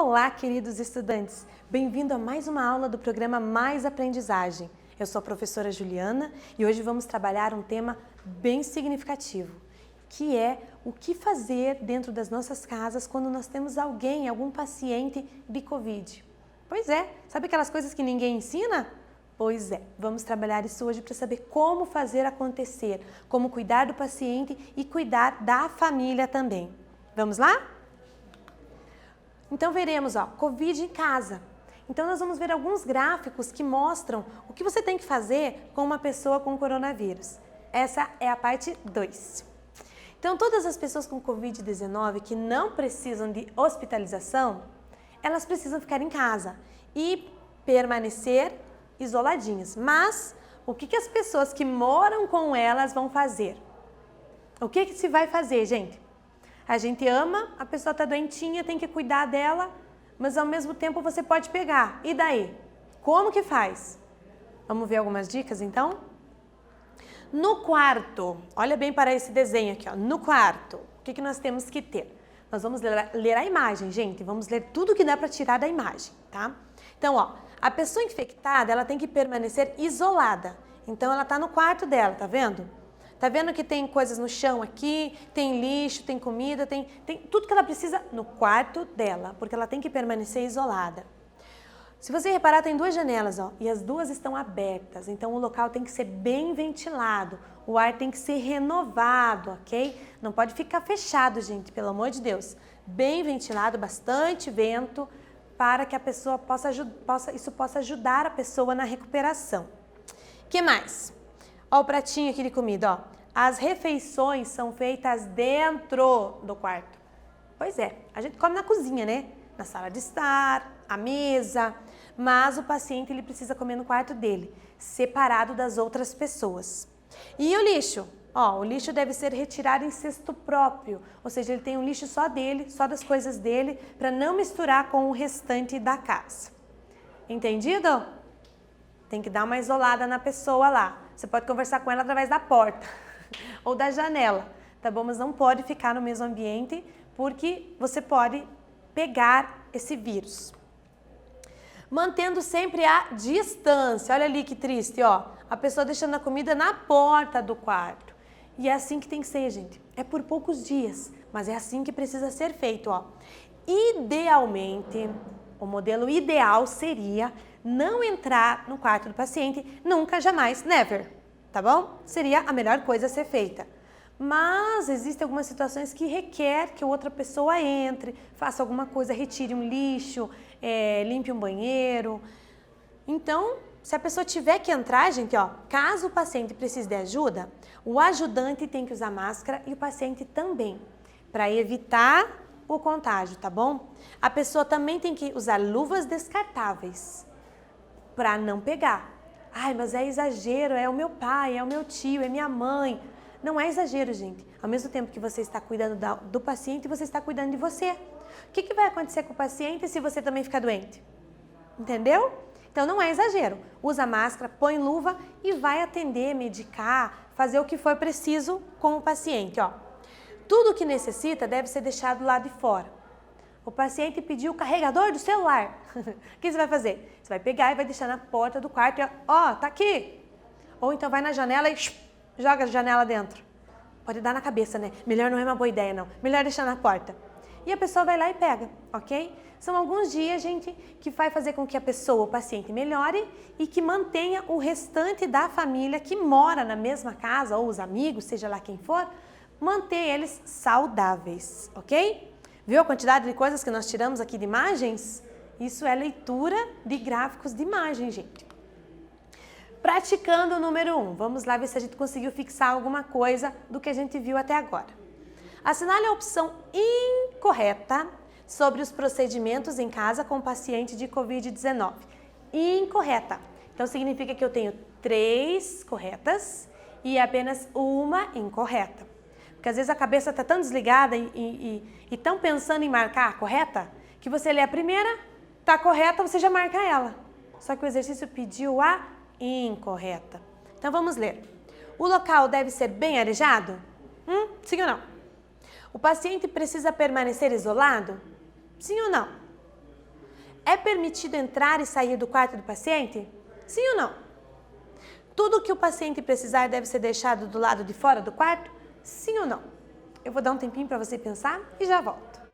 Olá, queridos estudantes! Bem-vindo a mais uma aula do programa Mais Aprendizagem. Eu sou a professora Juliana e hoje vamos trabalhar um tema bem significativo, que é o que fazer dentro das nossas casas quando nós temos algum paciente de Covid. Pois é, sabe aquelas coisas que ninguém ensina? Pois é, vamos trabalhar isso hoje para saber como fazer acontecer, como cuidar do paciente e cuidar da família também. Vamos lá? Então veremos, Covid em casa. Então nós vamos ver alguns gráficos que mostram o que você tem que fazer com uma pessoa com coronavírus. Essa é a parte 2. Então todas as pessoas com Covid-19 que não precisam de hospitalização, elas precisam ficar em casa e permanecer isoladinhas. Mas o que as pessoas que moram com elas vão fazer? O que se vai fazer, gente? A gente ama, a pessoa está doentinha, tem que cuidar dela, mas ao mesmo tempo você pode pegar. E daí? Como que faz? Vamos ver algumas dicas então? No quarto, olha bem para esse desenho aqui, no quarto, o que nós temos que ter? Nós vamos ler a imagem, gente, vamos ler tudo que dá para tirar da imagem, tá? Então, a pessoa infectada, ela tem que permanecer isolada. Então, ela está no quarto dela, tá vendo? Tá vendo que tem coisas no chão aqui, tem lixo, tem comida, tem tudo que ela precisa no quarto dela, porque ela tem que permanecer isolada. Se você reparar, tem duas janelas, e as duas estão abertas, então o local tem que ser bem ventilado, o ar tem que ser renovado, ok? Não pode ficar fechado, gente, pelo amor de Deus. Bem ventilado, bastante vento, para que a pessoa isso possa ajudar a pessoa na recuperação. O que mais? Ó o pratinho aqui de comida, As refeições são feitas dentro do quarto. Pois é, a gente come na cozinha, né? Na sala de estar, à mesa, mas o paciente ele precisa comer no quarto dele, separado das outras pessoas. E o lixo? O lixo deve ser retirado em cesto próprio, ou seja, ele tem um lixo só dele, só das coisas dele, para não misturar com o restante da casa. Entendido? Tem que dar uma isolada na pessoa lá. Você pode conversar com ela através da porta ou da janela, tá bom? Mas não pode ficar no mesmo ambiente porque você pode pegar esse vírus. Mantendo sempre a distância. Olha ali que triste, A pessoa deixando a comida na porta do quarto. E é assim que tem que ser, gente. É por poucos dias, mas é assim que precisa ser feito, Idealmente, o modelo ideal seria não entrar no quarto do paciente, nunca, jamais, never, tá bom? Seria a melhor coisa a ser feita. Mas existem algumas situações que requer que outra pessoa entre, faça alguma coisa, retire um lixo, limpe um banheiro. Então, se a pessoa tiver que entrar, gente, caso o paciente precise de ajuda, o ajudante tem que usar máscara e o paciente também, para evitar o contágio, tá bom? A pessoa também tem que usar luvas descartáveis para não pegar. Ai, mas é exagero, é o meu pai, é o meu tio, é minha mãe. Não é exagero, gente. Ao mesmo tempo que você está cuidando do paciente, você está cuidando de você. O que vai acontecer com o paciente se você também ficar doente? Entendeu? Então não é exagero. Usa máscara, põe luva e vai atender, medicar, fazer o que for preciso com o paciente, Tudo o que necessita deve ser deixado lá de fora. O paciente pediu o carregador do celular. O que você vai fazer? Você vai pegar e vai deixar na porta do quarto e, tá aqui. Ou então vai na janela e joga a janela dentro. Pode dar na cabeça, né? Melhor não é uma boa ideia, não. Melhor deixar na porta. E a pessoa vai lá e pega, ok? São alguns dias, gente, que vai fazer com que a pessoa, o paciente, melhore e que mantenha o restante da família que mora na mesma casa, ou os amigos, seja lá quem for, manter eles saudáveis, ok? Viu a quantidade de coisas que nós tiramos aqui de imagens? Isso é leitura de gráficos de imagem, gente. Praticando o número 1. Vamos lá ver se a gente conseguiu fixar alguma coisa do que a gente viu até agora. Assinale a opção incorreta sobre os procedimentos em casa com paciente de Covid-19. Incorreta. Então significa que eu tenho 3 corretas e apenas uma incorreta. Porque às vezes a cabeça está tão desligada e tão pensando em marcar a correta, que você lê a primeira, está correta, você já marca ela. Só que o exercício pediu a incorreta. Então vamos ler. O local deve ser bem arejado? Sim ou não? O paciente precisa permanecer isolado? Sim ou não? É permitido entrar e sair do quarto do paciente? Sim ou não? Tudo que o paciente precisar deve ser deixado do lado de fora do quarto? Sim ou não? Eu vou dar um tempinho para você pensar e já volto.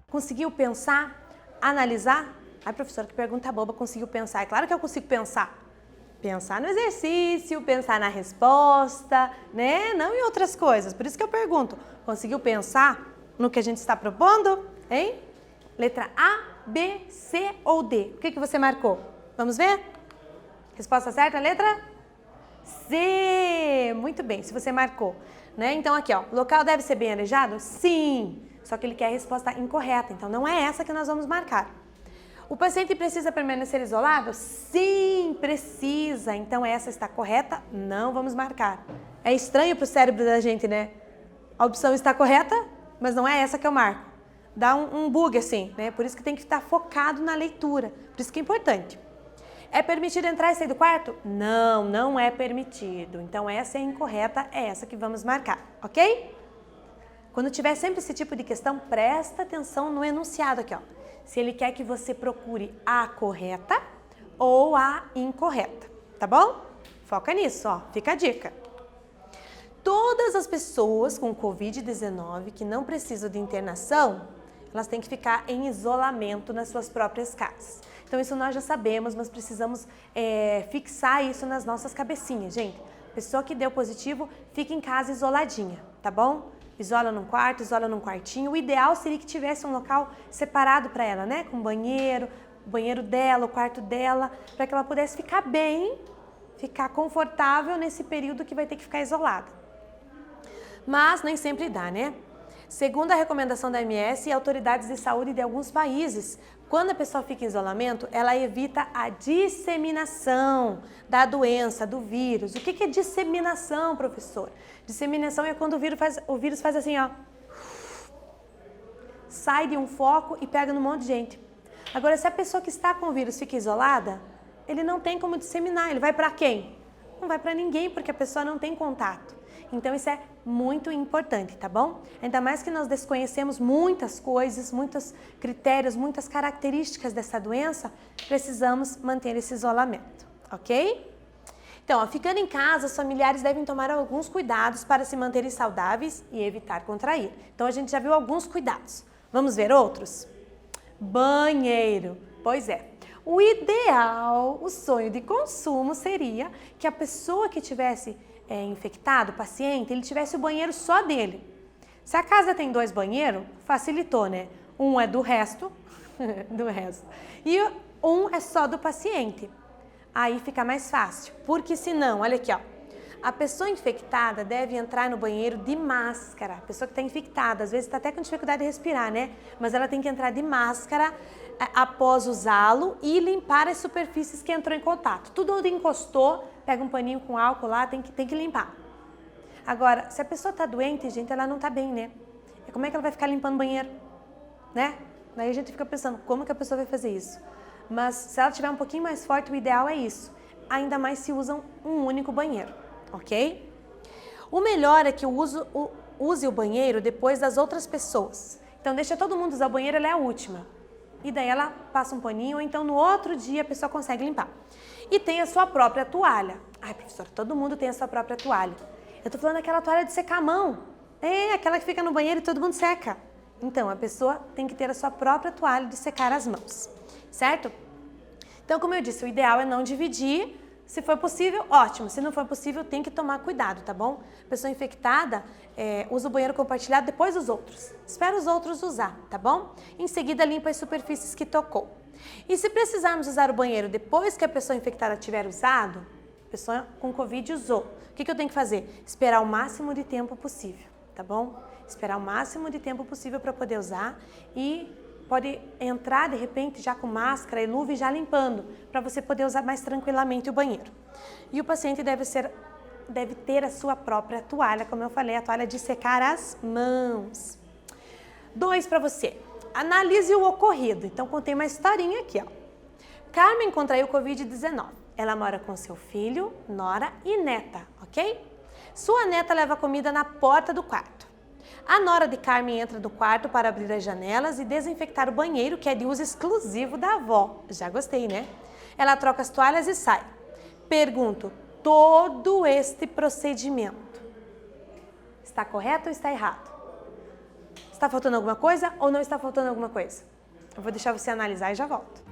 Conseguiu pensar, analisar? Ai, professora, que pergunta boba, conseguiu pensar? É claro que eu consigo pensar. Pensar no exercício, pensar na resposta, né? Não em outras coisas. Por isso que eu pergunto, conseguiu pensar no que a gente está propondo? Hein? Letra A, B, C ou D? O que você marcou? Vamos ver? Resposta certa, letra C. Muito bem, se você marcou. Né? Então aqui, ó, o local deve ser bem arejado? Sim. Só que ele quer a resposta incorreta, então não é essa que nós vamos marcar. O paciente precisa permanecer isolado? Sim, precisa. Então essa está correta, não vamos marcar. É estranho para o cérebro da gente, né? A opção está correta, mas não é essa que eu marco. Dá um bug assim, né? Por isso que tem que estar focado na leitura. Por isso que é importante. É permitido entrar e sair do quarto? Não, não é permitido. Então essa é incorreta, é essa que vamos marcar, ok? Quando tiver sempre esse tipo de questão, presta atenção no enunciado aqui, ó. Se ele quer que você procure a correta ou a incorreta, tá bom? Foca nisso, ó, fica a dica. Todas as pessoas com Covid-19 que não precisam de internação, elas têm que ficar em isolamento nas suas próprias casas. Então isso nós já sabemos, mas precisamos fixar isso nas nossas cabecinhas, gente. Pessoa que deu positivo, fica em casa isoladinha, tá bom? Isola num quarto, isola num quartinho. O ideal seria que tivesse um local separado para ela, né? Com banheiro, o banheiro dela, o quarto dela, para que ela pudesse ficar bem, ficar confortável nesse período que vai ter que ficar isolada. Mas nem sempre dá, né? Segundo a recomendação da OMS e autoridades de saúde de alguns países, quando a pessoa fica em isolamento, ela evita a disseminação da doença, do vírus. O que é disseminação, professor? Disseminação é quando o vírus faz assim, ó. Sai de um foco e pega num monte de gente. Agora, se a pessoa que está com o vírus fica isolada, ele não tem como disseminar. Ele vai para quem? Não vai para ninguém, porque a pessoa não tem contato. Então, isso é muito importante, tá bom? Ainda mais que nós desconhecemos muitas coisas, muitos critérios, muitas características dessa doença, precisamos manter esse isolamento, ok? Então, ó, ficando em casa, os familiares devem tomar alguns cuidados para se manterem saudáveis e evitar contrair. Então, a gente já viu alguns cuidados. Vamos ver outros? Banheiro. Pois é. O ideal, o sonho de consumo seria que a pessoa que tivesse infectado, o paciente, ele tivesse o banheiro só dele. Se a casa tem 2 banheiros, facilitou, né? Um é do resto, e um é só do paciente. Aí fica mais fácil, porque senão, olha aqui, ó, a pessoa infectada deve entrar no banheiro de máscara. A pessoa que está infectada, às vezes está até com dificuldade de respirar, né? Mas ela tem que entrar de máscara após usá-lo e limpar as superfícies que entrou em contato. Tudo onde encostou, pega um paninho com álcool lá, tem que limpar. Agora, se a pessoa está doente, gente, ela não está bem, né? E como é que ela vai ficar limpando o banheiro? Né? Daí a gente fica pensando, como que a pessoa vai fazer isso? Mas se ela tiver um pouquinho mais forte, o ideal é isso. Ainda mais se usam um único banheiro, ok? O melhor é que use o banheiro depois das outras pessoas. Então, deixa todo mundo usar o banheiro, ela é a última. E daí ela passa um paninho, ou então no outro dia a pessoa consegue limpar. E tem a sua própria toalha. Ai, professora, todo mundo tem a sua própria toalha. Eu tô falando daquela toalha de secar a mão. É, aquela que fica no banheiro e todo mundo seca. Então, a pessoa tem que ter a sua própria toalha de secar as mãos, certo? Então, como eu disse, o ideal é não dividir. Se for possível, ótimo. Se não for possível, tem que tomar cuidado, tá bom? Pessoa infectada usa o banheiro compartilhado depois dos outros. Espera os outros usar, tá bom? Em seguida, limpa as superfícies que tocou. E se precisarmos usar o banheiro depois que a pessoa infectada tiver usado, a pessoa com Covid usou, o que eu tenho que fazer? Esperar o máximo de tempo possível, tá bom? Esperar o máximo de tempo possível para poder usar e pode entrar de repente já com máscara e luva e já limpando, para você poder usar mais tranquilamente o banheiro. E o paciente deve ter a sua própria toalha, como eu falei, a toalha de secar as mãos. 2 para você. Analise o ocorrido. Então, contei uma historinha aqui, ó. Carmen contraiu Covid-19. Ela mora com seu filho, nora e neta, ok? Sua neta leva comida na porta do quarto. A nora de Carmen entra do quarto para abrir as janelas e desinfectar o banheiro, que é de uso exclusivo da avó. Já gostei, né? Ela troca as toalhas e sai. Pergunto, todo este procedimento está correto ou está errado? Está faltando alguma coisa ou não está faltando alguma coisa? Eu vou deixar você analisar e já volto.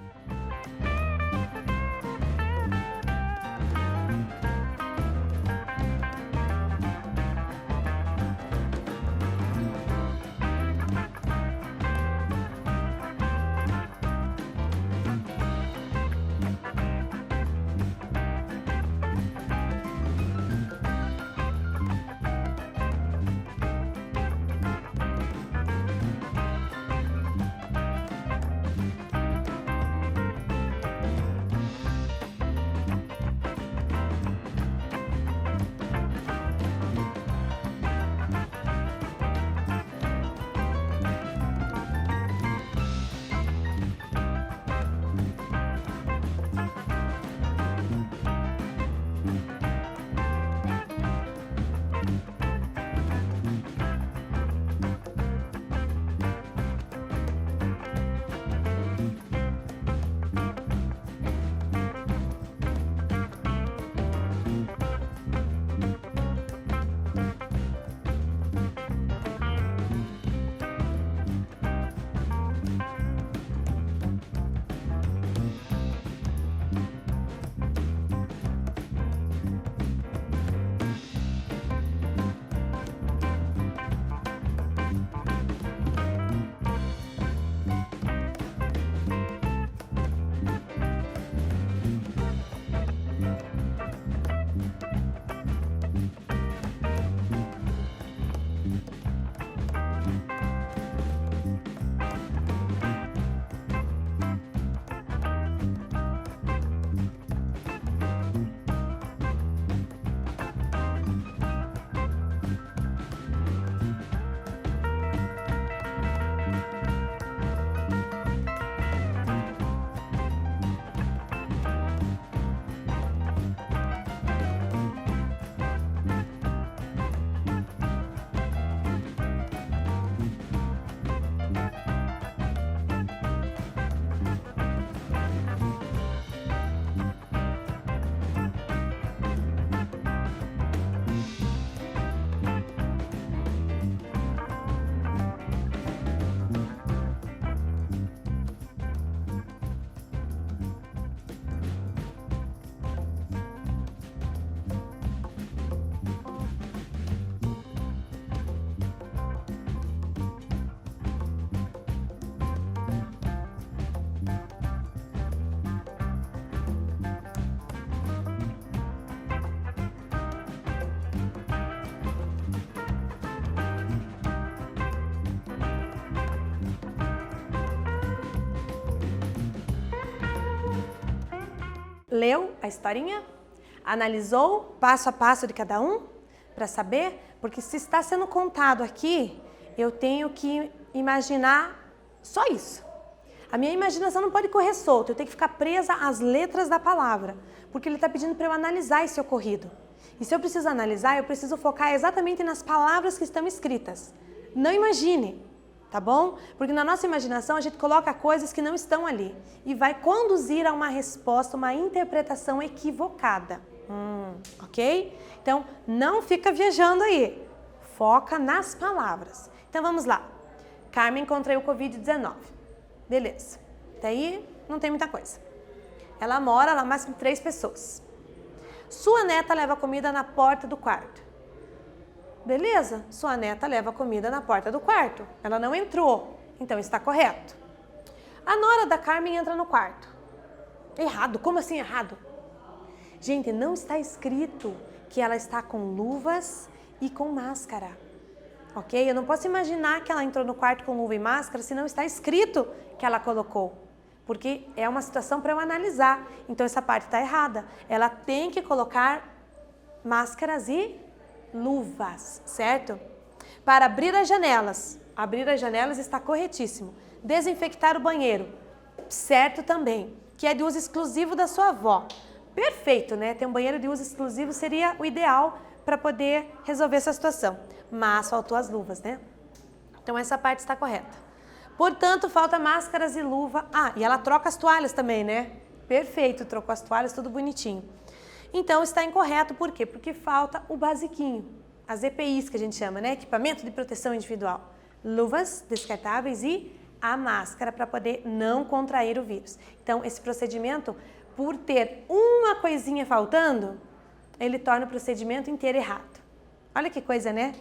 Leu a historinha? Analisou passo a passo de cada um para saber? Porque se está sendo contado aqui, eu tenho que imaginar só isso. A minha imaginação não pode correr solta, eu tenho que ficar presa às letras da palavra, porque ele está pedindo para eu analisar esse ocorrido. E se eu preciso analisar, eu preciso focar exatamente nas palavras que estão escritas. Não imagine, tá bom? Porque na nossa imaginação a gente coloca coisas que não estão ali e vai conduzir a uma resposta, uma interpretação equivocada. Ok? Então, não fica viajando aí. Foca nas palavras. Então, vamos lá. Carmen contraiu Covid-19. Beleza. Daí, não tem muita coisa. Ela mora lá mais com 3 pessoas. Sua neta leva comida na porta do quarto. Beleza? Sua neta leva comida na porta do quarto. Ela não entrou. Então, está correto. A nora da Carmen entra no quarto. Errado. Como assim errado? Gente, não está escrito que ela está com luvas e com máscara, ok? Eu não posso imaginar que ela entrou no quarto com luva e máscara se não está escrito que ela colocou, porque é uma situação para eu analisar. Então, essa parte está errada. Ela tem que colocar máscaras e luvas, certo? Para abrir as janelas está corretíssimo. Desinfectar o banheiro, certo também, que é de uso exclusivo da sua avó. Perfeito, né? Ter um banheiro de uso exclusivo seria o ideal para poder resolver essa situação. Mas faltou as luvas, né? Então essa parte está correta. Portanto, falta máscaras e luva. Ah, e ela troca as toalhas também, né? Perfeito, trocou as toalhas, tudo bonitinho. Então está incorreto, por quê? Porque falta o basiquinho, as EPIs que a gente chama, né? Equipamento de proteção individual. Luvas descartáveis e a máscara para poder não contrair o vírus. Então esse procedimento, por ter uma coisinha faltando, ele torna o procedimento inteiro errado. Olha que coisa, né?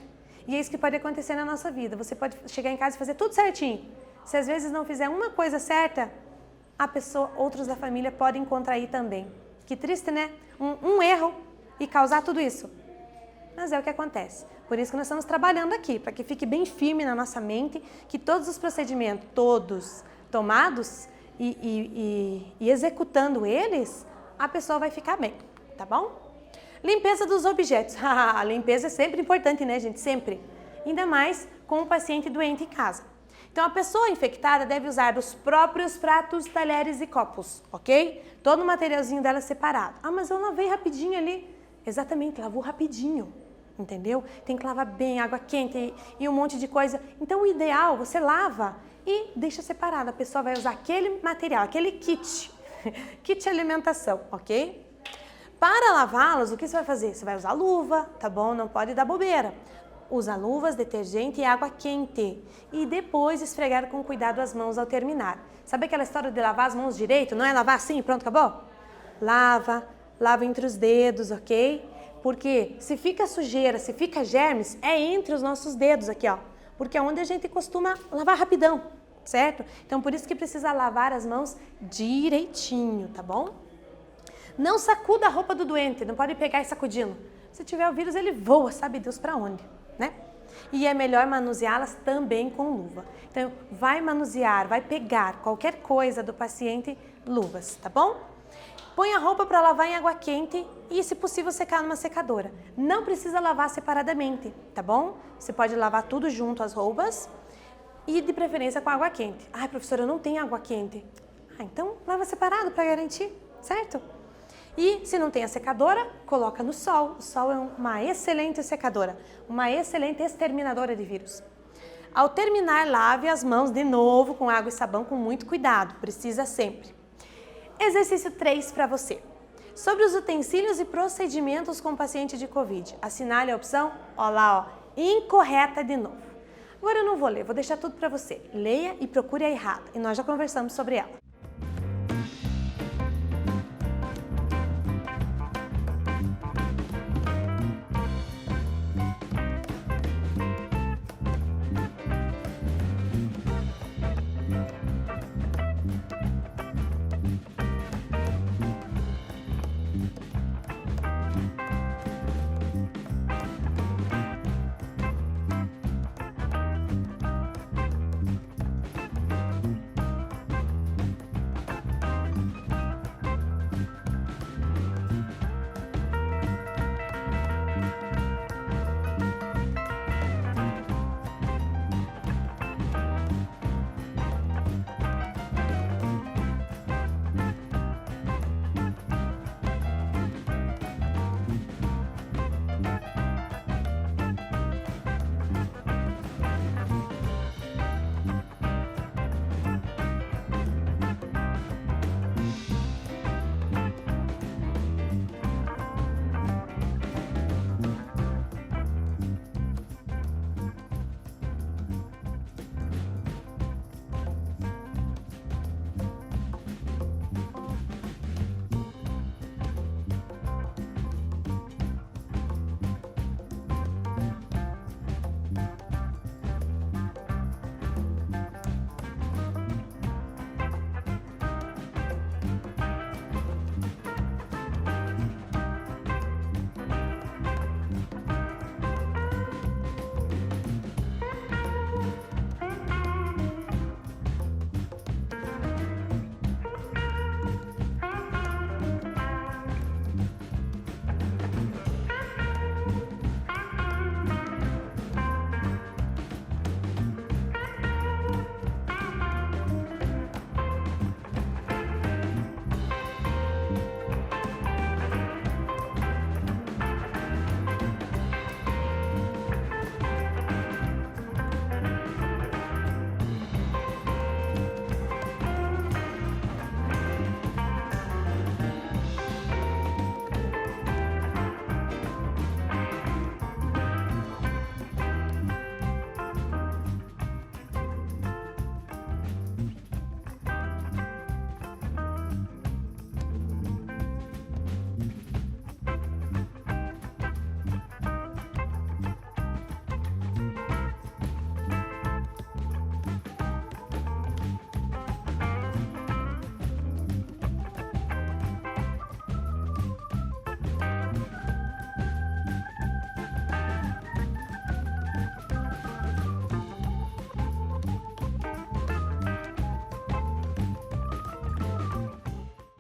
E é isso que pode acontecer na nossa vida. Você pode chegar em casa e fazer tudo certinho. Se às vezes não fizer uma coisa certa, outros da família podem contrair também. Que triste, né? Um erro e causar tudo isso. Mas é o que acontece. Por isso que nós estamos trabalhando aqui, para que fique bem firme na nossa mente que todos os procedimentos, todos tomados, e executando eles, a pessoa vai ficar bem, tá bom? Limpeza dos objetos. A limpeza é sempre importante, né, gente? Sempre. Ainda mais com o paciente doente em casa. Então, a pessoa infectada deve usar os próprios pratos, talheres e copos, ok? Todo o materialzinho dela separado. Ah, mas eu lavei rapidinho ali. Exatamente, lavou rapidinho, entendeu? Tem que lavar bem, água quente e um monte de coisa. Então, o ideal, você lava e deixa separado. A pessoa vai usar aquele material, aquele kit, kit alimentação, ok? Para lavá-los, o que você vai fazer? Você vai usar luva, tá bom? Não pode dar bobeira. Usa luvas, detergente e água quente. E depois esfregar com cuidado as mãos ao terminar. Sabe aquela história de lavar as mãos direito? Não é lavar assim, pronto, acabou? Lava entre os dedos, ok? Porque se fica sujeira, se fica germes, é entre os nossos dedos aqui, ó. Porque é onde a gente costuma lavar rapidão, certo? Então, por isso que precisa lavar as mãos direitinho, tá bom? Não sacuda a roupa do doente, não pode pegar e sacudindo. Se tiver o vírus, ele voa, sabe Deus para onde, né? E é melhor manuseá-las também com luva. Então, vai manusear, vai pegar qualquer coisa do paciente, luvas, tá bom? Põe a roupa para lavar em água quente e, se possível, secar numa secadora. Não precisa lavar separadamente, tá bom? Você pode lavar tudo junto, as roupas, e de preferência com água quente. Ai, professora, eu não tenho água quente. Ah, então lava separado para garantir, certo? E se não tem a secadora, coloca no sol. O sol é uma excelente secadora, uma excelente exterminadora de vírus. Ao terminar, lave as mãos de novo com água e sabão com muito cuidado, precisa sempre. Exercício 3 para você. Sobre os utensílios e procedimentos com paciente de Covid. Assinale a opção, ó lá, ó, incorreta de novo. Agora eu não vou ler, vou deixar tudo para você. Leia e procure a errada, e nós já conversamos sobre ela.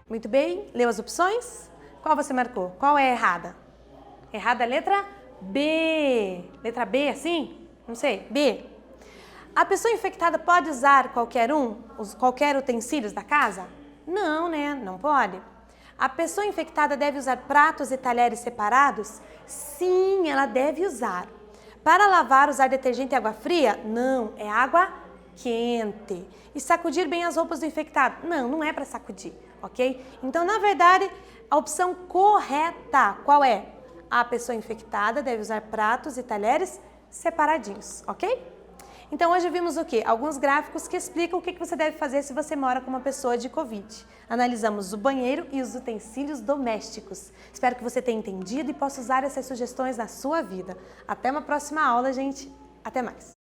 Muito bem, leu as opções? Qual você marcou? Qual é a errada? Errada a letra B. Letra B, assim? Não sei. B. A pessoa infectada pode usar qualquer utensílios da casa? Não, né? Não pode. A pessoa infectada deve usar pratos e talheres separados? Sim, ela deve usar. Para lavar, usar detergente e água fria? Não, é água quente. E sacudir bem as roupas do infectado? Não, não é para sacudir, ok? Então, na verdade, a opção correta, qual é? A pessoa infectada deve usar pratos e talheres separadinhos, ok? Então, hoje vimos o quê? Alguns gráficos que explicam o que você deve fazer se você mora com uma pessoa de Covid. Analisamos o banheiro e os utensílios domésticos. Espero que você tenha entendido e possa usar essas sugestões na sua vida. Até uma próxima aula, gente. Até mais!